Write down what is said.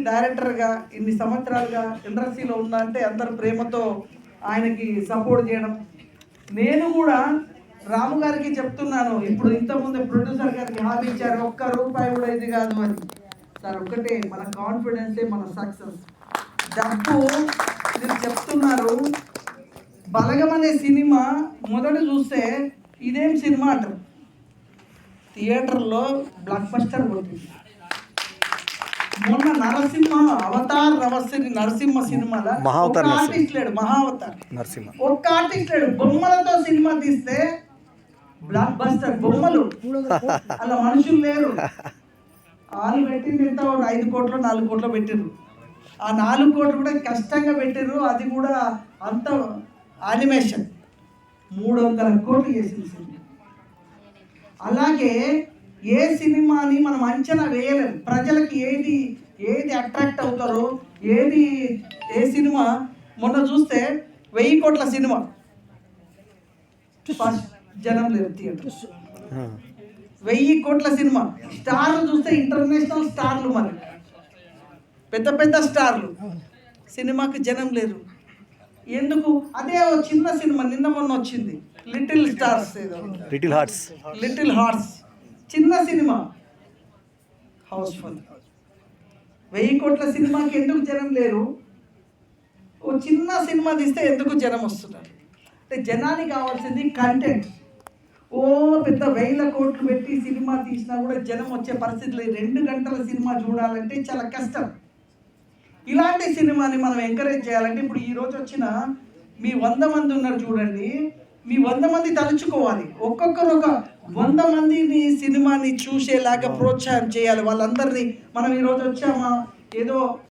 డైరెక్టర్గా ఇన్ని సంవత్సరాలుగా ఇండస్ట్రీలో ఉన్నా అంటే అందరు ప్రేమతో ఆయనకి సపోర్ట్ చేయడం. నేను కూడా రాము గారికి చెప్తున్నాను, ఇప్పుడు ఇంతకుముందు ప్రొడ్యూసర్ గారికి హామీ ఇచ్చారు, ఒక్క రూపాయి కూడా ఇది కాదు అని. సార్ ఒక్కటే, మన కాన్ఫిడెన్సే మన సక్సెస్. డబ్బు మీరు చెప్తున్నారు. బలగం అనే సినిమా మొదట చూస్తే ఇదేం సినిమా అంటారు, థియేటర్లో బ్లాక్ బస్టర్ కొట్టింది. మొన్న నరసింహ అవతార్ నరసింహ సినిమాలో ఒక ఆర్టిస్ట్ లేడు, మహావతార్ ఒక్క ఆర్టిస్ట్ లేడు. బొమ్మలతో సినిమా తీస్తే బ్లాక్ బస్టర్. బొమ్మలు అలా మనుషులు లేరు. వాళ్ళు పెట్టింది ఎంత, 5 కోట్లు 4 కోట్లు పెట్టిర్రు. ఆ 4 కోట్లు కూడా కష్టంగా పెట్టిర్రు. అది కూడా అంత యానిమేషన్ 300 కోట్లు చేసింది సినిమా. అలాగే ఏ సినిమాని మనం అంచనా వేయలేం. ప్రజలకి ఏది అట్రాక్ట్ అవుతారో, ఏ సినిమా మొన్న చూస్తే 1000 కోట్ల సినిమా జనం లేరు థియేటర్. 1000 కోట్ల సినిమా, స్టార్లు చూస్తే ఇంటర్నేషనల్ స్టార్లు, మరి పెద్ద పెద్ద స్టార్లు, సినిమాకి జనం లేరు. ఎందుకు? అదే చిన్న సినిమా నిన్న మొన్న వచ్చింది, లిటిల్ హార్ట్స్ చిన్న సినిమా హౌస్ఫుల్. 1000 కోట్ల సినిమాకి ఎందుకు జనం లేరు? ఓ చిన్న సినిమా తీస్తే ఎందుకు జనం వస్తున్నారు అంటే, జనానికి కావాల్సింది కంటెంట్. ఓ పెద్ద 1000 కోట్లు పెట్టి సినిమా తీసినా కూడా జనం వచ్చే పరిస్థితులు. 2 గంటల సినిమా చూడాలంటే చాలా కష్టం. ఇలాంటి సినిమాని మనం ఎంకరేజ్ చేయాలంటే, ఇప్పుడు ఈరోజు వచ్చిన మీ 100 మంది ఉన్నారు చూడండి, మీ 100 మంది తలుచుకోవాలి. ఒక్కొక్కరు ఒక 100 మందిని సినిమాని చూసేలాగా ప్రోత్సాహం చేయాలి. వాళ్ళందరినీ మనం ఈరోజు వచ్చామా ఏదో